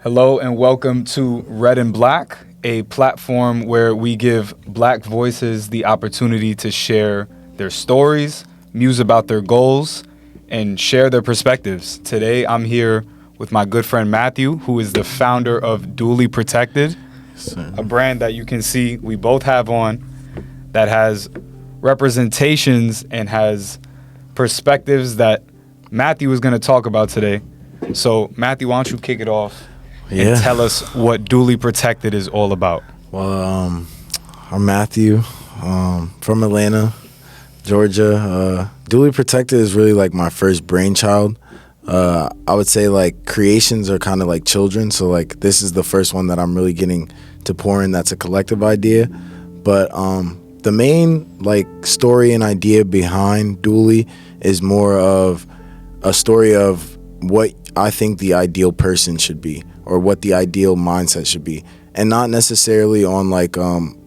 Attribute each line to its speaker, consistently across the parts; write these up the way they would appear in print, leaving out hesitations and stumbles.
Speaker 1: Hello and welcome to Red and Black, a platform where we give Black voices the opportunity to share their stories, muse about their goals, and share their perspectives. Today I'm here with my good friend Matthue, who is the founder of Duality Protected, a brand that you can see we both have on that has representations and has perspectives that Matthue is going to talk about today. So Matthue, why don't you kick it off? And tell us what Duality Protected is all about.
Speaker 2: Well, I'm Matthue, from Atlanta, Georgia. Duality Protected is really like my first brainchild. I would say like creations are kind of like children, so like this is the first one that I'm really getting to pour in. That's a collective idea, but the main like story and idea behind Duality is more of a story of what I think the ideal person should be, or what the ideal mindset should be, and not necessarily on like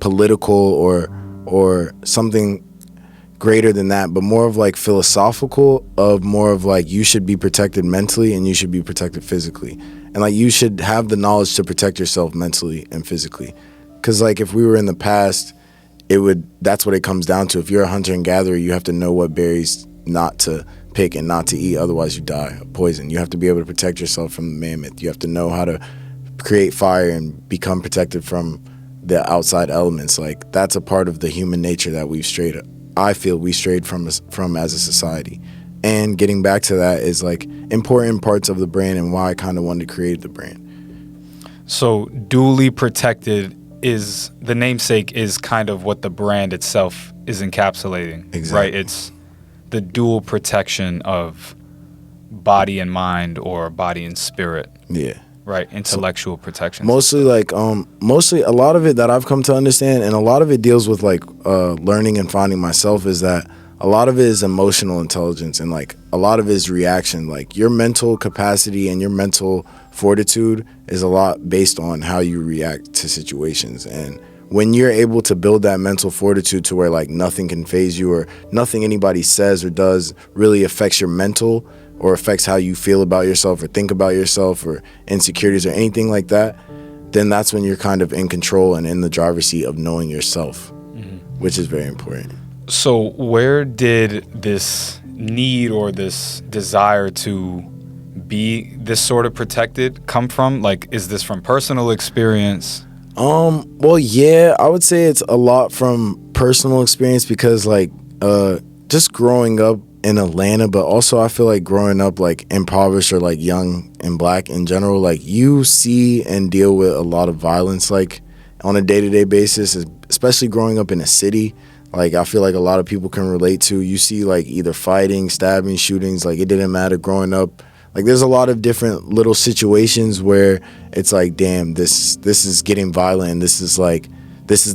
Speaker 2: political or something greater than that, but more of like philosophical, of more of like you should be protected mentally and you should be protected physically, and like you should have the knowledge to protect yourself mentally and physically. Because like if we were in the past, that's what it comes down to. If you're a hunter and gatherer, you have to know what berries not to pick and not to eat, otherwise you die of poison. You have to be able to protect yourself from the mammoth. You have to know how to create fire and become protected from the outside elements. Like that's a part of the human nature that I feel we strayed from as a society. And getting back to that is like important parts of the brand and why I kind of wanted to create the brand.
Speaker 1: So Duality Protected is the namesake, is kind of what the brand itself is encapsulating.
Speaker 2: Exactly.
Speaker 1: Right? It's the dual protection of body and mind, or body and spirit.
Speaker 2: Yeah.
Speaker 1: Right. Intellectual protection.
Speaker 2: Mostly like mostly a lot of it that I've come to understand, and a lot of it deals with like learning and finding myself, is that a lot of it is emotional intelligence, and like a lot of it is reaction. Like your mental capacity and your mental fortitude is a lot based on how you react to situations. And when you're able to build that mental fortitude to where like nothing can faze you, or nothing anybody says or does really affects your mental or affects how you feel about yourself or think about yourself, or insecurities or anything like that, then that's when you're kind of in control and in the driver's seat of knowing yourself, which is very important.
Speaker 1: So where did this need or this desire to be this sort of protected come from? Like, is this from personal experience?
Speaker 2: Well, yeah, I would say it's a lot from personal experience, because like just growing up in Atlanta, but also I feel like growing up like impoverished or like young and Black in general, like you see and deal with a lot of violence like on a day-to-day basis, especially growing up in a city. Like I feel like a lot of people can relate to. You see like either fighting, stabbing, shootings, like it didn't matter growing up. Like there's a lot of different little situations where it's like, damn, this is getting violent, and this is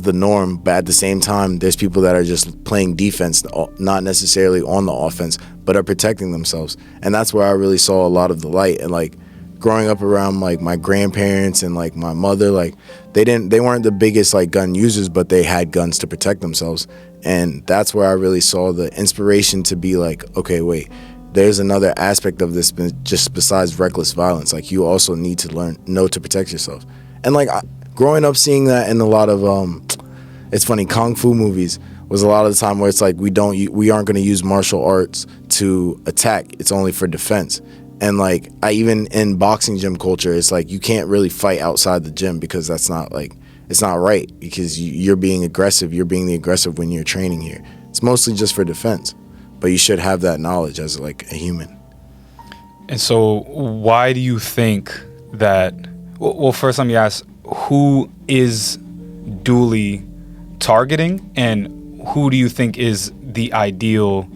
Speaker 2: the norm. But at the same time, there's people that are just playing defense, not necessarily on the offense, but are protecting themselves. And that's where I really saw a lot of the light. And like growing up around like my grandparents and like my mother, like they weren't the biggest like gun users, but they had guns to protect themselves. And that's where I really saw the inspiration to be like, okay, wait, there's another aspect of this just besides reckless violence. Like you also need to know to protect yourself. And like growing up seeing that in a lot of it's funny, kung fu movies was a lot of the time where it's like we aren't going to use martial arts to attack, it's only for defense. And like even in boxing gym culture, it's like you can't really fight outside the gym, because that's not like, it's not right, because you're being aggressive. You're being the aggressive when you're training here. It's mostly just for defense, but you should have that knowledge as like a human.
Speaker 1: And so why do you think that, well, first let me ask, who is Duality targeting, and who do you think is the ideal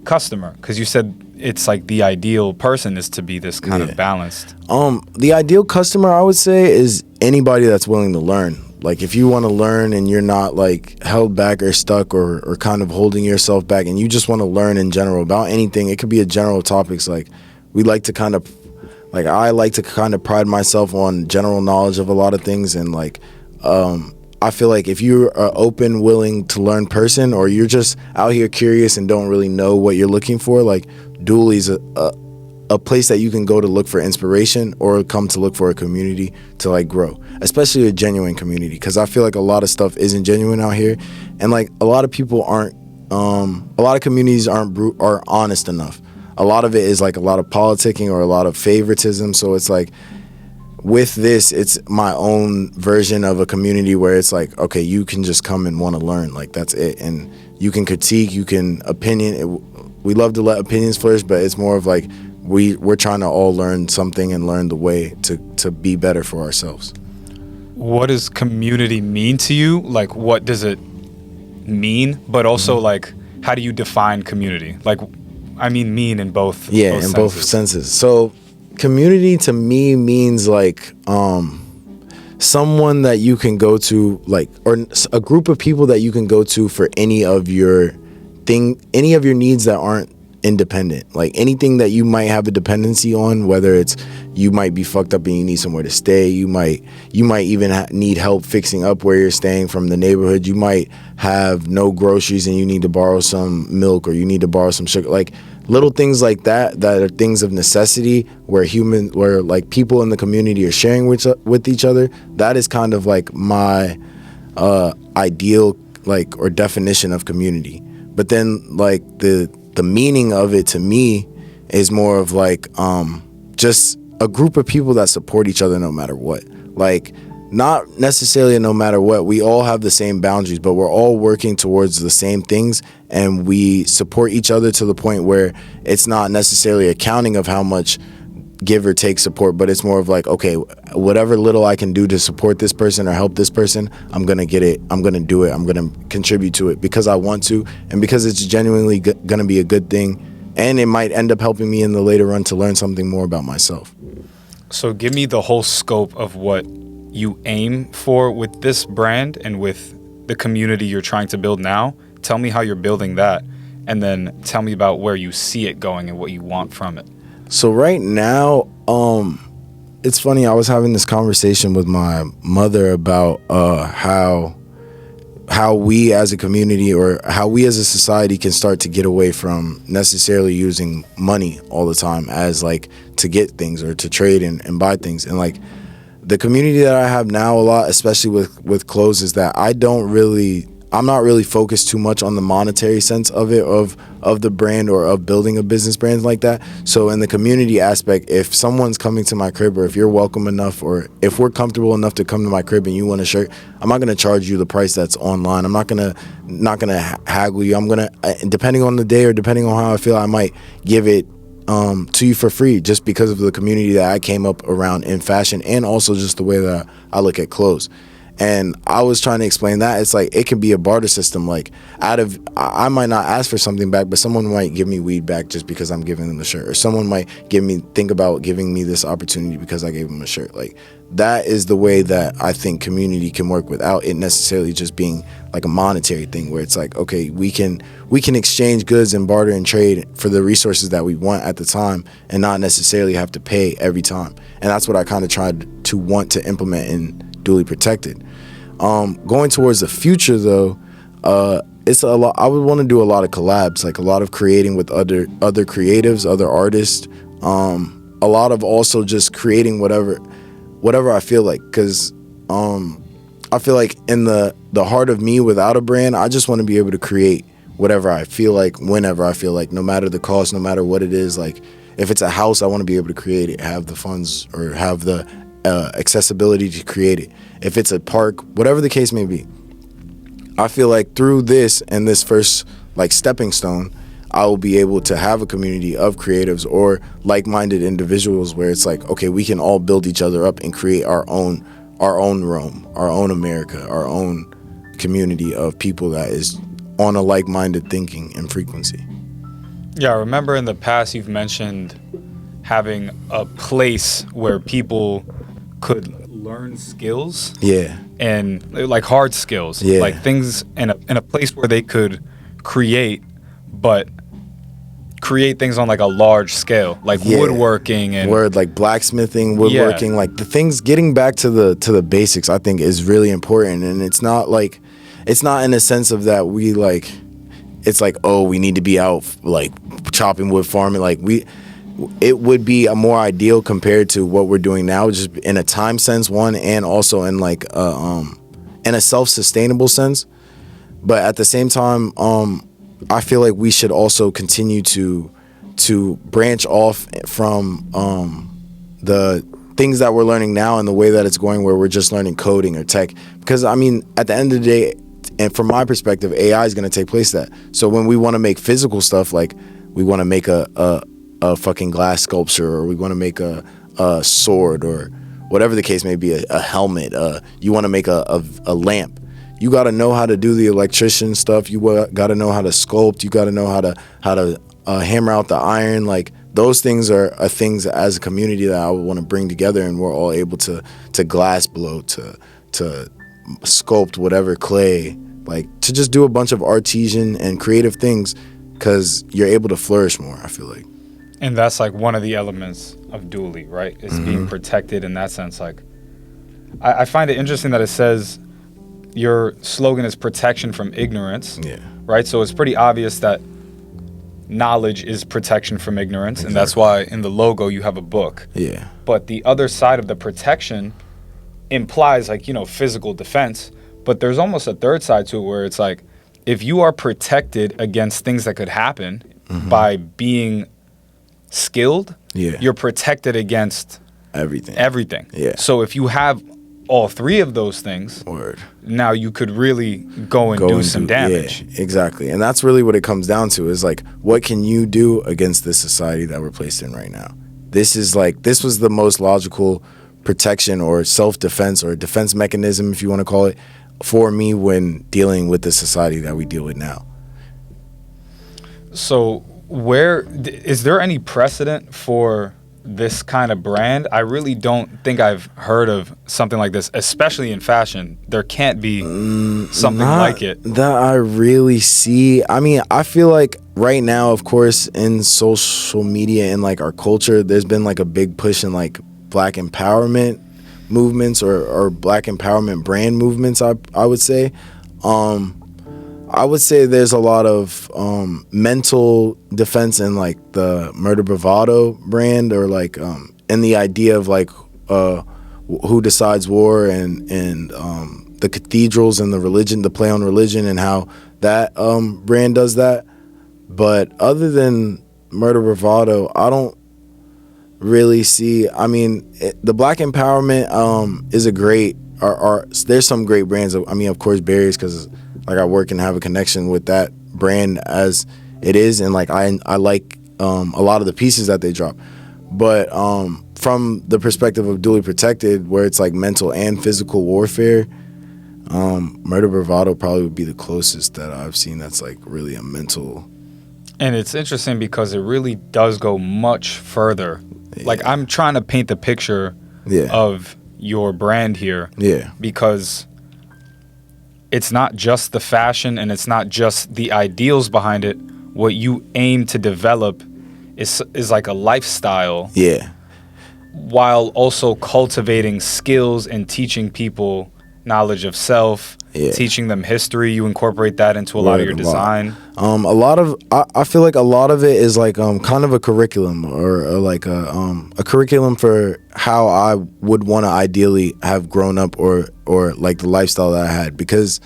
Speaker 1: customer? Because you said it's like the ideal person is to be this kind of balanced.
Speaker 2: The ideal customer, I would say, is anybody that's willing to learn. Like if you want to learn and you're not like held back or stuck or kind of holding yourself back, and you just want to learn in general about anything, it could be a general topics. Like we like to kind of, like I like to kind of pride myself on general knowledge of a lot of things. And like I feel like if you're an open, willing to learn person, or you're just out here curious and don't really know what you're looking for, like Duality's a place that you can go to look for inspiration or come to look for a community to like grow, especially a genuine community, because I feel like a lot of stuff isn't genuine out here, and like a lot of people aren't a lot of communities are honest enough. A lot of it is like a lot of politicking or a lot of favoritism. So it's like with this, it's my own version of a community where it's like, okay, you can just come and want to learn, like that's it, and you can critique, you can we love to let opinions flourish, but it's more of like we're trying to all learn something and learn the way to be better for ourselves.
Speaker 1: What does community mean to you? Like, what does it mean? But also, like, how do you define community? Like, I mean in both.
Speaker 2: Yeah, in both senses. So, community to me means like someone that you can go to, like, or a group of people that you can go to for any of your needs that aren't independent. Like anything that you might have a dependency on, whether it's you might be fucked up and you need somewhere to stay, you might even need help fixing up where you're staying from the neighborhood, you might have no groceries and you need to borrow some milk or you need to borrow some sugar, like little things like that are things of necessity where like people in the community are sharing with each other. That is kind of like my ideal, like, or definition of community. But then like the meaning of it to me is more of like just a group of people that support each other no matter what. Like, not necessarily no matter what, we all have the same boundaries, but we're all working towards the same things, and we support each other to the point where it's not necessarily a counting of how much give or take support, but it's more of like, okay, whatever little I can do to support this person or help this person, I'm gonna get it, I'm gonna do it, I'm gonna contribute to it because I want to, and because it's genuinely gonna be a good thing, and it might end up helping me in the later run to learn something more about myself.
Speaker 1: So give me the whole scope of what you aim for with this brand and with the community you're trying to build now. Tell me how you're building that, and then tell me about where you see it going and what you want from it.
Speaker 2: So right now, it's funny, I was having this conversation with my mother about how we as a community or how we as a society can start to get away from necessarily using money all the time as like to get things or to trade and buy things. And like the community that I have now a lot, especially with clothes, is that I'm not really focused too much on the monetary sense of it, of the brand or of building a business brand like that. So in the community aspect, if someone's coming to my crib or if you're welcome enough or if we're comfortable enough to come to my crib and you want a shirt, I'm not going to charge you the price that's online. I'm not going to haggle you. I'm going to, depending on the day or depending on how I feel, I might give it to you for free just because of the community that I came up around in fashion and also just the way that I look at clothes. And I was trying to explain that it's like it can be a barter system. Like I might not ask for something back, but someone might give me weed back just because I'm giving them a shirt, or someone might think about giving me this opportunity because I gave them a shirt. Like that is the way that I think community can work without it necessarily just being like a monetary thing where it's like, okay, we can exchange goods and barter and trade for the resources that we want at the time and not necessarily have to pay every time. And that's what I kind of tried to want to implement in Duly Protected. Going towards the future though, it's a lot. I would want to do a lot of collabs, like a lot of creating with other creatives, other artists. A lot of also just creating whatever I feel like, because I feel like in the heart of me without a brand, I just want to be able to create whatever I feel like, whenever I feel like, no matter the cost, no matter what it is. Like if it's a house, I want to be able to create it, have the funds or have the accessibility to create it. If it's a park, whatever the case may be, I feel like through this and this first like stepping stone, I will be able to have a community of creatives or like-minded individuals where it's like, okay, we can all build each other up and create our own Rome, our own America, our own community of people that is on a like-minded thinking and frequency.
Speaker 1: Yeah, I remember in the past you've mentioned having a place where people could learn skills.
Speaker 2: Yeah.
Speaker 1: And like hard skills.
Speaker 2: Yeah.
Speaker 1: Like things in a place where they could create, but create things on like a large scale, like woodworking and
Speaker 2: like blacksmithing, woodworking, like the things, getting back to the basics, I think is really important. And it's not in a sense of that we like, it's like, oh, we need to be out like chopping wood, farming. Like it would be a more ideal compared to what we're doing now, just in a time sense, one, and also in like in a self-sustainable sense. But at the same time, I feel like we should also continue to branch off from the things that we're learning now and the way that it's going, where we're just learning coding or tech. Because I mean, at the end of the day, and from my perspective, AI is going to take place that. So when we want to make physical stuff, like we want to make a fucking glass sculpture, or we want to make a sword, or whatever the case may be, a helmet, you want to make a lamp, you got to know how to do the electrician stuff, you got to know how to sculpt, you got to know how to hammer out the iron. Like those things are things as a community that I would want to bring together, and we're all able to glass blow, to sculpt whatever clay, like to just do a bunch of artisan and creative things, because you're able to flourish more, I feel like.
Speaker 1: And that's like one of the elements of Duality, right? It's being protected in that sense. Like, I find it interesting that it says your slogan is protection from ignorance, right? So it's pretty obvious that knowledge is protection from ignorance, and that's why in the logo you have a book. Yeah. But the other side of the protection implies, like, you know, physical defense, but there's almost a third side to it where it's like, if you are protected against things that could happen by being skilled, you're protected against everything. Yeah. So if you have all three of those things, now you could really go and do some damage.
Speaker 2: Yeah, exactly. And that's really what it comes down to, is like, what can you do against this society that we're placed in right now? This was the most logical protection or self-defense or defense mechanism, if you want to call it, for me when dealing with the society that we deal with now.
Speaker 1: So is there any precedent for this kind of brand? I really don't think I've heard of something like this, especially in fashion. There can't be something like it
Speaker 2: that I really see. I mean, I feel like right now, of course, in social media and like our culture, there's been like a big push in like Black empowerment movements or Black empowerment brand movements, I would say. I would say there's a lot of mental defense in like the Murder Bravado brand, or like in the idea of like who decides war, and the cathedrals and the religion, the play on religion, and how that brand does that. But other than Murder Bravado, I don't really see. I mean, the Black empowerment is a great. There's some great brands. I mean, of course, Barriers, because like I work and have a connection with that brand as it is, and like I like a lot of the pieces that they drop. But from the perspective of Duly Protected, where it's like mental and physical warfare, Murder Bravado probably would be the closest that I've seen that's like really a mental.
Speaker 1: And it's interesting because it really does go much further. Yeah. Like, I'm trying to paint the picture of your brand here, because it's not just the fashion and it's not just the ideals behind it. What you aim to develop is like a lifestyle, while also cultivating skills and teaching people knowledge of self, teaching them history. You incorporate that into a lot of your design.
Speaker 2: I feel like a lot of it is like kind of a curriculum, or like a curriculum for how I would want to ideally have grown up, or like the lifestyle that I had. Because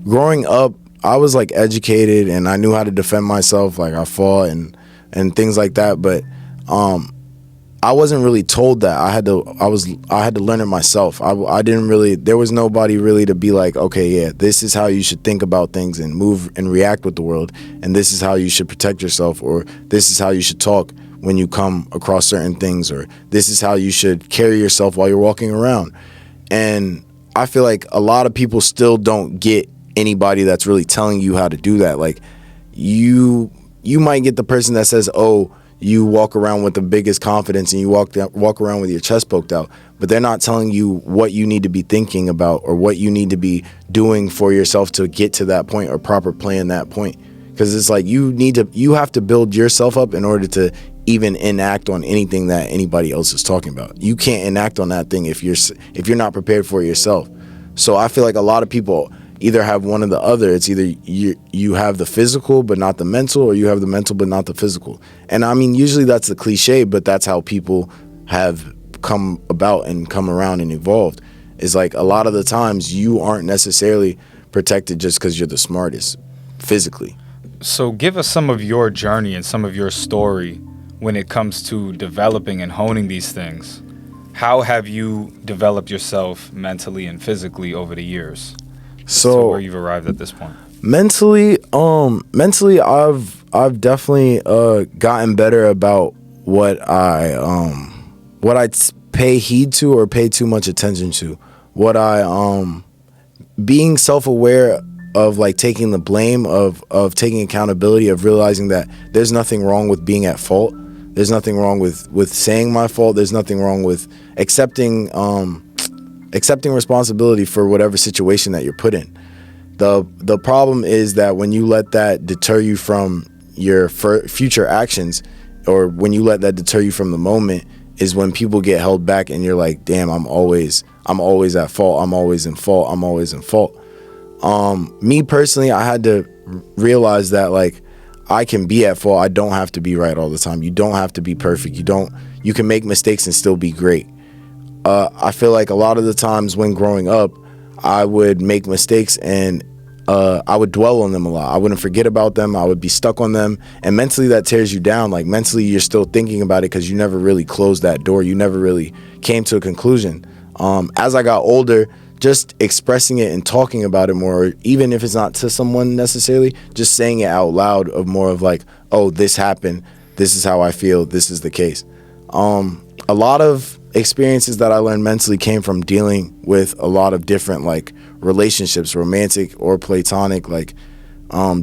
Speaker 2: growing up, I was like educated and I knew how to defend myself, like I fought and things like that, but I wasn't really told that. I had to learn it myself. I didn't really, there was nobody really to be like, okay, yeah, this is how you should think about things and move and react with the world, and this is how you should protect yourself, or this is how you should talk when you come across certain things, or this is how you should carry yourself while you're walking around. And I feel like a lot of people still don't get anybody that's really telling you how to do that. Like, you might get the person that says, oh, you walk around with the biggest confidence and you walk around with your chest poked out, but they're not telling you what you need to be thinking about or what you need to be doing for yourself to get to that point, or proper plan that point. Because it's like you have to build yourself up in order to even enact on anything that anybody else is talking about. You can't enact on that thing if you're not prepared for it yourself. So I feel like a lot of people either have one or the other. It's either you have the physical but not the mental, or you have the mental but not the physical. And I mean, usually that's the cliche, but that's how people have come about and come around and evolved. Is like a lot of the times you aren't necessarily protected just because you're the smartest physically.
Speaker 1: So give us some of your journey and some of your story when it comes to developing and honing these things. How have you developed yourself mentally and physically over the years? So where you've arrived at this point.
Speaker 2: Mentally, I've definitely gotten better about what I pay heed to or pay too much attention to. What I being self-aware of, like taking the blame of taking accountability, of realizing that there's nothing wrong with being at fault. There's nothing wrong with saying my fault. There's nothing wrong with accepting responsibility for whatever situation that you're put in. The problem is that when you let that deter you from your future actions, or when you let that deter you from the moment, is when people get held back and you're like, damn, I'm always at fault. I'm always in fault. Me personally, I had to realize that, like, I can be at fault. I don't have to be right all the time. You don't have to be perfect. You can make mistakes and still be great. I feel like a lot of the times when growing up, I would make mistakes and I would dwell on them a lot. I wouldn't forget about them. I would be stuck on them. And mentally that tears you down. Like mentally you're still thinking about it because you never really closed that door. You never really came to a conclusion. As I got older, just expressing it and talking about it more, or even if it's not to someone necessarily, just saying it out loud, of more of like, oh, this happened. This is how I feel. This is the case. A lot of experiences that I learned mentally came from dealing with a lot of different like relationships, romantic or platonic. Like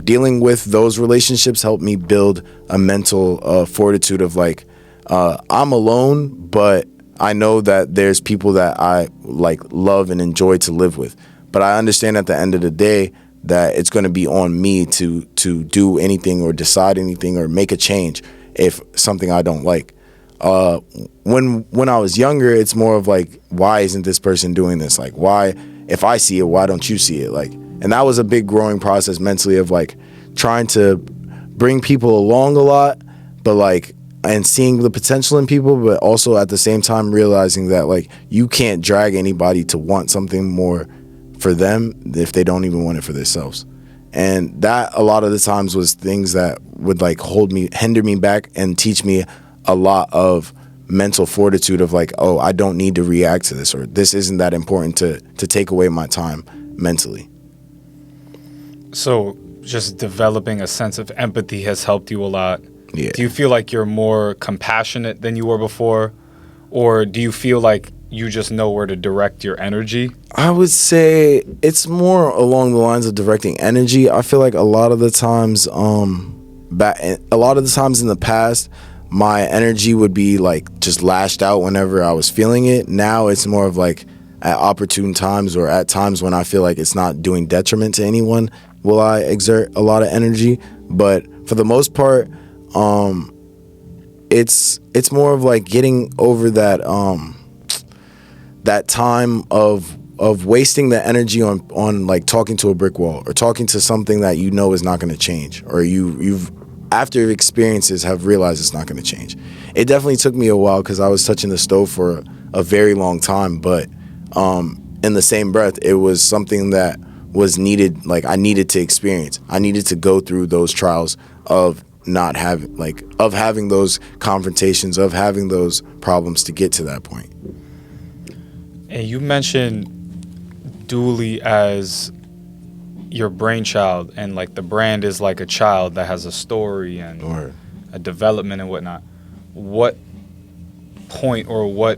Speaker 2: dealing with those relationships helped me build a mental fortitude of like, I'm alone, but I know that there's people that I like love and enjoy to live with. But I understand at the end of the day that it's going to be on me to do anything or decide anything or make a change if something I don't like. When I was younger, it's more of like, why isn't this person doing this? Like, why, if I see it, why don't you see it? Like, and that was a big growing process mentally of like trying to bring people along a lot, but like, and seeing the potential in people, but also at the same time realizing that like you can't drag anybody to want something more for them if they don't even want it for themselves. And that a lot of the times was things that would like hinder me back and teach me a lot of mental fortitude of like, oh, I don't need to react to this, or this isn't that important to take away my time mentally.
Speaker 1: So just developing a sense of empathy has helped you a lot.
Speaker 2: Yeah.
Speaker 1: Do you feel like you're more compassionate than you were before? Or do you feel like you just know where to direct your energy?
Speaker 2: I would say it's more along the lines of directing energy. I feel like a lot of the times in the past, my energy would be like just lashed out whenever I was feeling it. Now it's more of like at opportune times, or at times when I feel like it's not doing detriment to anyone, will I exert a lot of energy. But for the most part, it's more of like getting over that that time of wasting the energy on like talking to a brick wall, or talking to something that you know is not going to change, or you've after experiences have realized it's not going to change. It definitely took me a while because I was touching the stove for a very long time, but in the same breath, it was something that was needed. Like I needed to experience. I needed to go through those trials of not having, like, of having those confrontations, of having those problems to get to that point.
Speaker 1: And you mentioned Duality as your brainchild, and like the brand is like a child that has a story and a development and whatnot. What point or what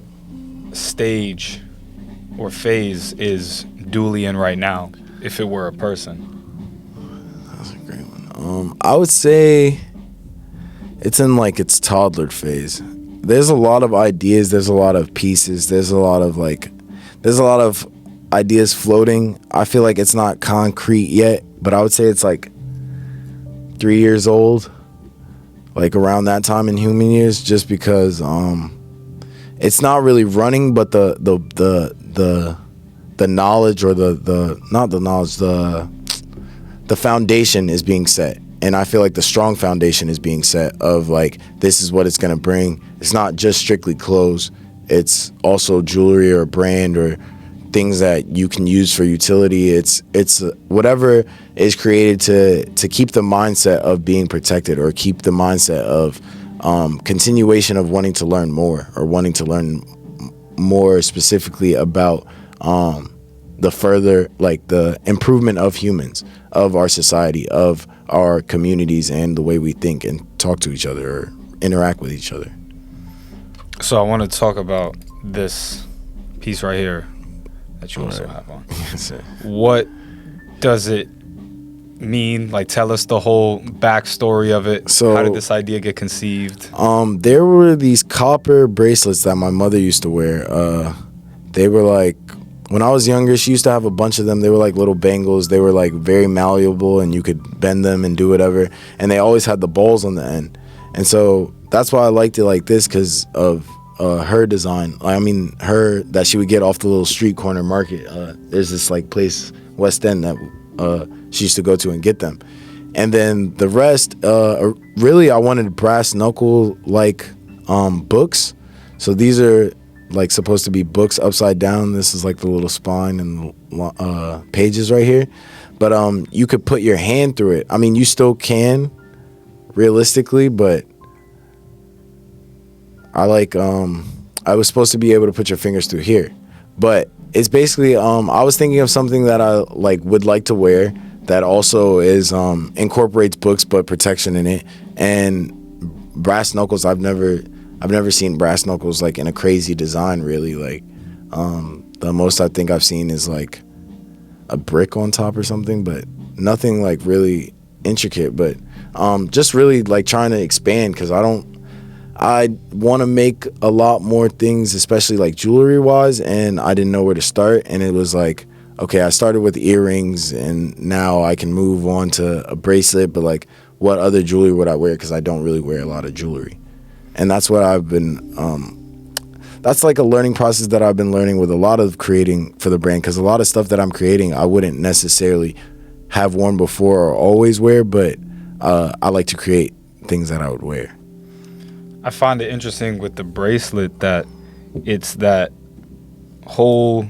Speaker 1: stage or phase is Duality in right now, if it were a person?
Speaker 2: That's a great one. I would say it's in like its toddler phase. There's a lot of ideas, there's a lot of pieces, there's a lot of ideas floating. I feel like it's not concrete yet, but I would say it's like 3 years old, like around that time in human years, just because it's not really running, but the the knowledge or the not the knowledge, the foundation is being set. And I feel like the strong foundation is being set of like, this is what it's going to bring. It's not just strictly clothes. It's also jewelry or brand or things that you can use for utility. It's whatever is created to keep the mindset of being protected, or keep the mindset of continuation of wanting to learn more, or wanting to learn more specifically about the further, like the improvement of humans, of our society, of our communities, and the way we think and talk to each other or interact with each other.
Speaker 1: So I want to talk about this piece right here that you also have on.
Speaker 2: Yes, sir.
Speaker 1: What does it mean? Like, tell us the whole backstory of it.
Speaker 2: So,
Speaker 1: how did this idea get conceived?
Speaker 2: There were these copper bracelets that my mother used to wear. They were like, when I was younger, she used to have a bunch of them. They were like little bangles. They were like very malleable, and you could bend them and do whatever. And they always had the balls on the end. And so that's why I liked it like this, because of her design. I mean, her, that she would get off the little street corner market. There's this like place, West End, that she used to go to and get them. And then the rest, really, I wanted brass knuckle like books. So these are like supposed to be books upside down. This is like the little spine and pages right here. But you could put your hand through it. I mean, you still can, realistically, but I like I was supposed to be able to put your fingers through here. But it's basically I was thinking of something that I like would like to wear that also is incorporates books but protection in it. And brass knuckles, I've never seen brass knuckles like in a crazy design, really. Like the most I think I've seen is like a brick on top or something, but nothing like really intricate. But just really like trying to expand, because I want to make a lot more things, especially like jewelry wise, and I didn't know where to start. And it was like, okay, I started with earrings, and now I can move on to a bracelet, but like, what other jewelry would I wear? Because I don't really wear a lot of jewelry. And that's what I've been, that's like a learning process that I've been learning with a lot of creating for the brand. Because a lot of stuff that I'm creating, I wouldn't necessarily have worn before or always wear, but I like to create things that I would wear.
Speaker 1: I find it interesting with the bracelet that it's that whole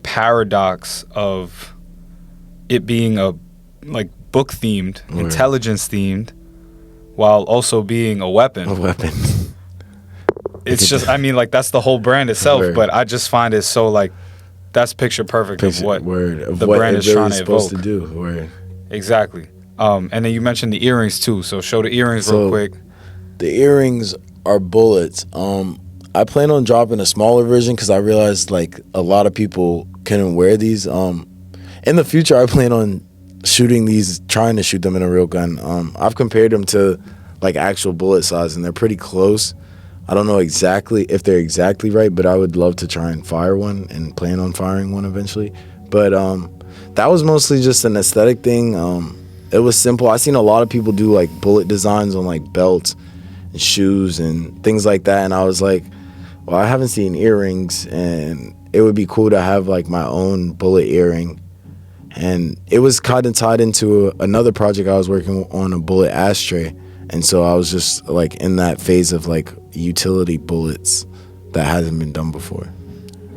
Speaker 1: paradox of it being a like book themed, intelligence themed, while also being a weapon.
Speaker 2: A weapon.
Speaker 1: It's just, I mean, like, that's the whole brand itself.
Speaker 2: Word.
Speaker 1: But I just find it so like, that's picture perfect of what the
Speaker 2: what
Speaker 1: brand is
Speaker 2: really
Speaker 1: trying to evoke.
Speaker 2: supposed to do. Word.
Speaker 1: Exactly. And then you mentioned the earrings too. So show the earrings real quick.
Speaker 2: The earrings are bullets. I plan on dropping a smaller version because I realized like a lot of people couldn't wear these. In the future, I plan on trying to shoot them in a real gun. I've compared them to like actual bullet size, and they're pretty close. I don't know exactly if they're exactly right, but I would love to try and fire one and plan on firing one eventually. But that was mostly just an aesthetic thing. It was simple. I seen a lot of people do like bullet designs on like belts and shoes and things like that, and I was like, well, I haven't seen earrings, and it would be cool to have like my own bullet earring. And it was kind of tied into another project I was working on, a bullet ashtray. And so I was just like in that phase of like utility bullets that hasn't been done before.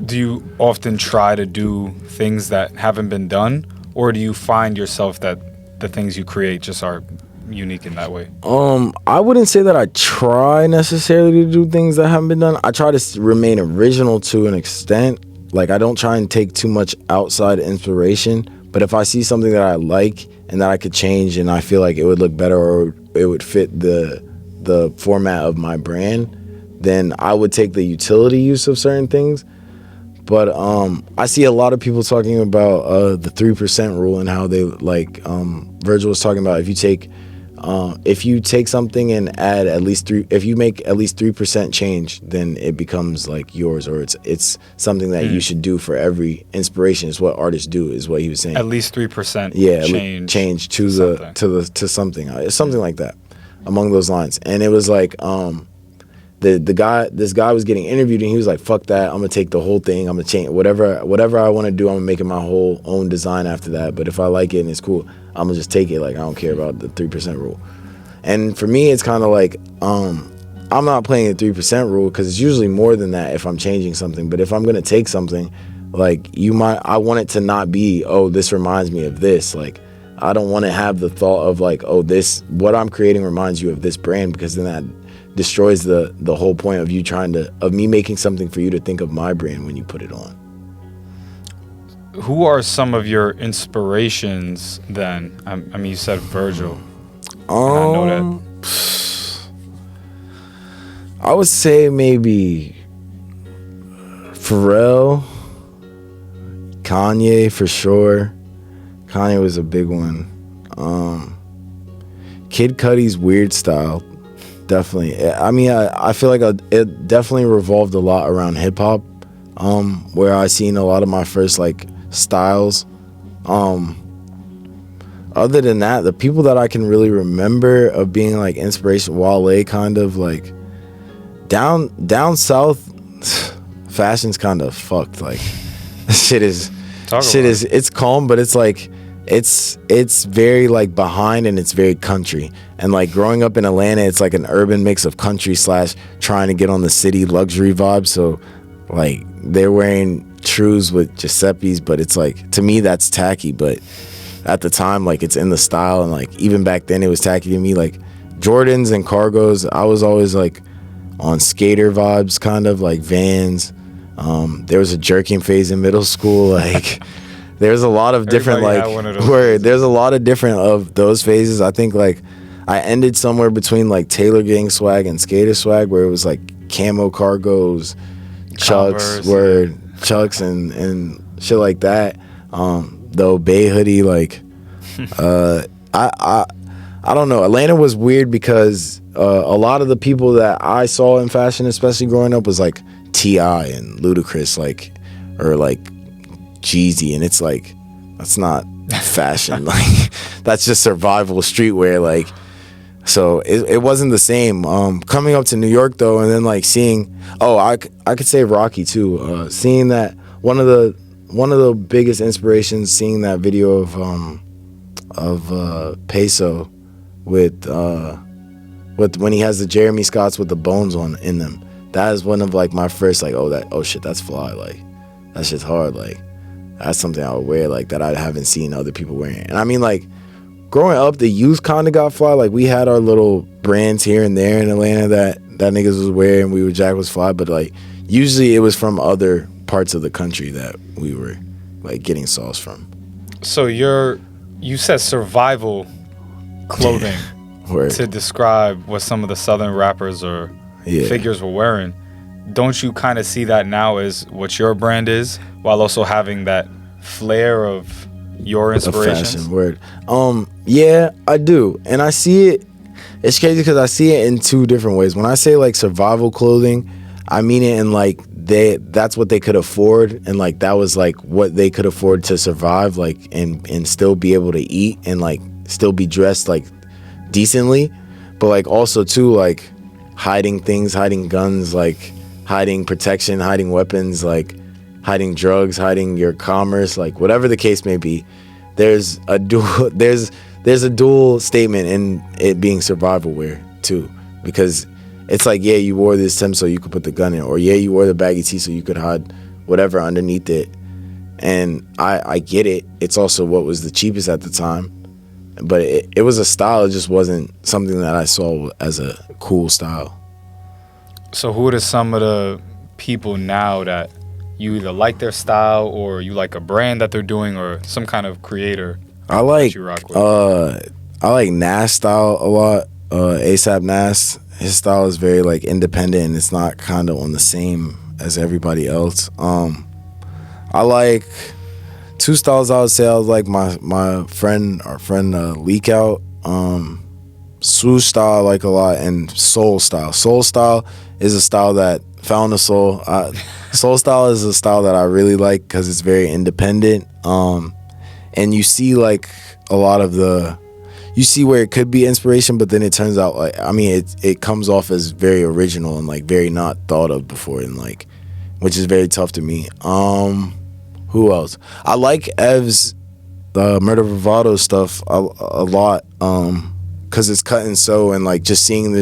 Speaker 1: Do you often try to do things that haven't been done, or do you find yourself that the things you create just are unique in that way?
Speaker 2: I wouldn't say that I try necessarily to do things that haven't been done. I try to remain original to an extent. Like, I don't try and take too much outside inspiration, but if I see something that I like and that I could change and I feel like it would look better or it would fit the format of my brand, then I would take the utility use of certain things. But I see a lot of people talking about the 3% rule and how they like Virgil was talking about if you take something and add at least if you make at least 3% change, then it becomes like yours, or it's something that you should do for every inspiration. Is what artists do, is what he was saying.
Speaker 1: At least 3%.
Speaker 2: Yeah,
Speaker 1: change
Speaker 2: to something. It's something like that, along those lines. And it was like this guy was getting interviewed and he was like, fuck that, I'm gonna take the whole thing, I'm gonna change whatever I want to do, I'm gonna make it my whole own design after that, but if I like it and it's cool, I'm gonna just take it, like I don't care about the 3% rule. And for me it's kind of like I'm not playing the 3% rule because it's usually more than that if I'm changing something, but if I'm gonna take something, like I want it to not be, oh, this reminds me of this, like I don't want to have the thought of like, oh, this, what I'm creating reminds you of this brand, because then that destroys the whole point of me making something for you to think of my brand when you put it on.
Speaker 1: Who are some of your inspirations then? I mean, you said Virgil. I know that.
Speaker 2: I would say maybe Pharrell, Kanye for sure. Kanye was a big one. Kid Cudi's weird style, definitely. I mean, I feel like it definitely revolved a lot around hip hop, where I seen a lot of my first like styles. Other than that, the people that I can really remember of being like inspiration, Wale, kind of like down south, fashion's kind of fucked. Like it's calm, but it's like it's very like behind and it's very country. And like growing up in Atlanta, it's like an urban mix of country / trying to get on the city luxury vibe. So like they're wearing Trues with Giuseppe's, but it's like, to me that's tacky, but at the time like it's in the style, and like even back then it was tacky to me. Like Jordans and cargos, I was always like on skater vibes, kind of like Vans. There was a jerking phase in middle school. Like there's a lot of different there's a lot of different of those phases. I think like I ended somewhere between like Taylor gang swag and skater swag, where it was like camo cargos, Chucks, Chucks and shit like that. The Obey hoodie, like I don't know. Atlanta was weird because a lot of the people that I saw in fashion, especially growing up, was like T.I. and Ludacris, like, or like Jeezy, and it's like, that's not fashion. Like that's just survival streetwear. Like, so it wasn't the same. Coming up to New York though, and then like seeing, I could say Rocky too. Seeing that one of the biggest inspirations, seeing that video of Peso with when he has the Jeremy Scotts with the bones in them. That is one of like my first like, oh shit, that's fly. Like that shit's hard. Like that's something I would wear, like that I haven't seen other people wearing. And I mean, like growing up, the youth kind of got fly. Like we had our little brands here and there in Atlanta that niggas was wearing. We were Jack was fly, but like usually it was from other parts of the country that we were like getting sauce from.
Speaker 1: So you said survival clothing to describe what some of the Southern rappers or figures were wearing. Don't you kind of see that now as what your brand is, while also having that flair of your inspirations?
Speaker 2: Fashion word. Yeah, I do, and I see it. It's crazy because I see it in two different ways. When I say like survival clothing, I mean it in like that's what they could afford, and like that was like what they could afford to survive, like and still be able to eat and like still be dressed like decently, but like also too like hiding things, hiding guns, like hiding protection, hiding weapons, like hiding drugs, hiding your commerce, like whatever the case may be. There's a dual statement in it being survival wear too, because it's like, yeah, you wore this Tim so you could put the gun in, or yeah, you wore the baggy tee so you could hide whatever underneath it. And I get it. It's also what was the cheapest at the time, but it was a style. It just wasn't something that I saw as a cool style.
Speaker 1: So who are some of the people now that you either like their style or you like a brand that they're doing or some kind of creator
Speaker 2: I like
Speaker 1: you rock with?
Speaker 2: I like Nas style a lot. ASAP Nas, his style is very like independent and it's not kind of on the same as everybody else. I like two styles. I would say I was like my friend Leak Out, swoosh style I like a lot, and soul style. Soul style is a style that found the soul. Soul style is a style that I really like because it's very independent. And you see like a lot of you see where it could be inspiration, but then it turns out like, I mean, it comes off as very original and like very not thought of before, and like, which is very tough to me. Who else? I like Ev's Murder Bravado stuff a lot, because it's cut and sew, and like just seeing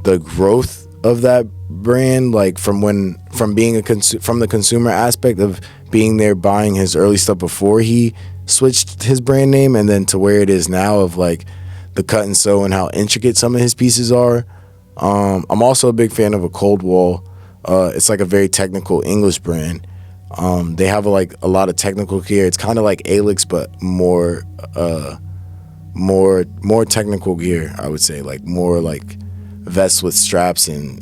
Speaker 2: the growth of that brand, like from being from the consumer aspect of being there buying his early stuff before he switched his brand name, and then to where it is now of like the cut and sew and how intricate some of his pieces are. I'm also a big fan of a Cold Wall. It's like a very technical English brand. They have like a lot of technical gear. It's kind of like Alix, but more technical gear, I would say, like more like vests with straps and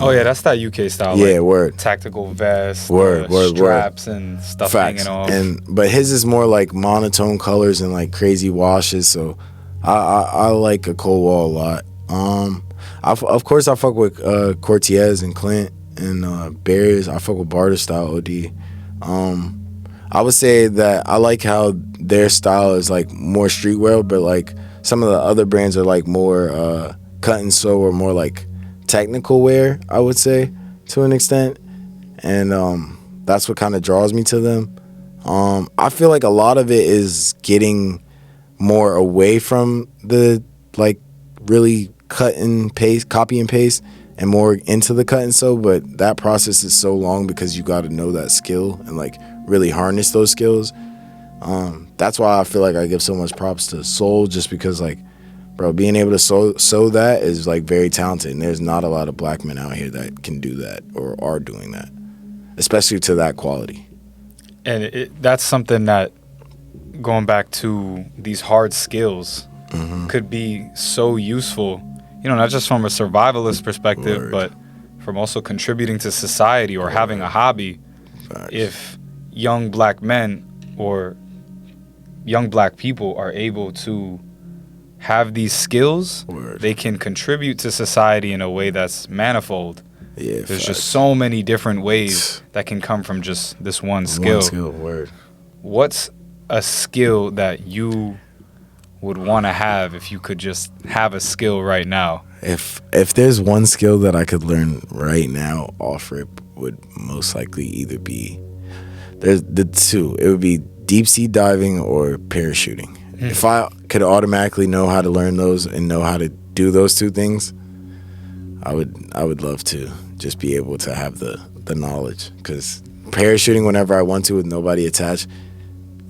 Speaker 1: oh yeah, that's that UK style.
Speaker 2: Yeah,
Speaker 1: like
Speaker 2: word.
Speaker 1: Tactical vest,
Speaker 2: word,
Speaker 1: straps and stuff
Speaker 2: Facts.
Speaker 1: hanging off.
Speaker 2: But his is more like monotone colors and like crazy washes. So I like a Cold Wall a lot. Of course I fuck with Cortez and Clint and Barriers. I fuck with Barter style OD. I would say that I like how their style is like more streetwear, but like some of the other brands are like more cut and sew or more like technical wear, I would say, to an extent. And that's what kind of draws me to them. I feel like a lot of it is getting more away from the like really cut and paste, copy and paste, and more into the cut and sew. But that process is so long because you got to know that skill and like really harness those skills. That's why I feel like I give so much props to Soul, just because like, bro, being able to sew that is like very talented, and there's not a lot of black men out here that can do that or are doing that, especially to that quality.
Speaker 1: And that's something that, going back to these hard skills, could be so useful, you know, not just from a survivalist perspective,
Speaker 2: Word.
Speaker 1: but from also contributing to society or having a hobby.
Speaker 2: Facts.
Speaker 1: If young black men or young black people are able to have these skills,
Speaker 2: Word.
Speaker 1: they can contribute to society in a way that's manifold.
Speaker 2: Yeah,
Speaker 1: There's
Speaker 2: facts.
Speaker 1: just so many different ways that can come from just this one skill.
Speaker 2: One skill, word.
Speaker 1: What's a skill that you would want to have if you could just have a skill right now?
Speaker 2: If there's one skill that I could learn right now, off rip, would most likely either be, there's the two. It would be deep sea diving or parachuting. If I could automatically know how to learn those and know how to do those two things, I would love to just be able to have the knowledge. Because parachuting whenever I want to with nobody attached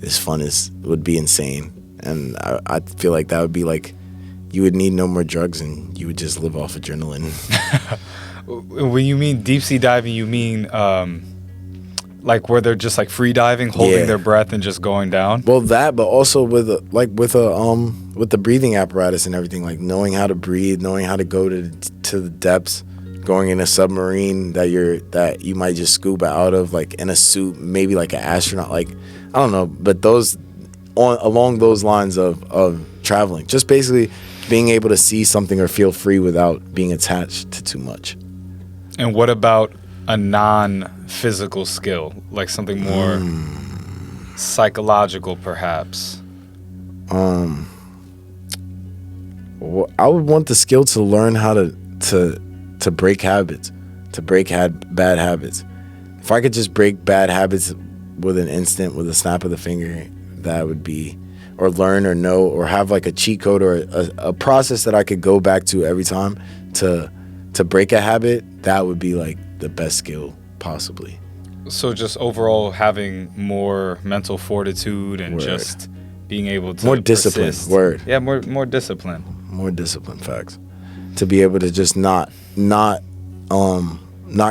Speaker 2: is fun as would be insane. And I feel like that would be like, you would need no more drugs and you would just live off adrenaline.
Speaker 1: When you mean deep sea diving, you mean like where they're just like free diving, holding their breath and just going down?
Speaker 2: Well, that, but also with the breathing apparatus and everything, like knowing how to breathe, knowing how to go to the depths, going in a submarine that you might just scuba out of, like in a suit, maybe like an astronaut, like I don't know, but along those lines of traveling, just basically being able to see something or feel free without being attached to too much.
Speaker 1: And what about a non-physical skill, like something more psychological, perhaps?
Speaker 2: I would want the skill to learn how to break habits, to break bad habits. If I could just break bad habits with an instant, with a snap of the finger, that would be, or learn or know or have like a cheat code or a process that I could go back to every time to break a habit, that would be like the best skill possibly.
Speaker 1: So just overall having more mental fortitude and
Speaker 2: Word.
Speaker 1: just being able to
Speaker 2: More discipline.
Speaker 1: persist.
Speaker 2: Word.
Speaker 1: Yeah, more discipline.
Speaker 2: More discipline, facts. To be able to just not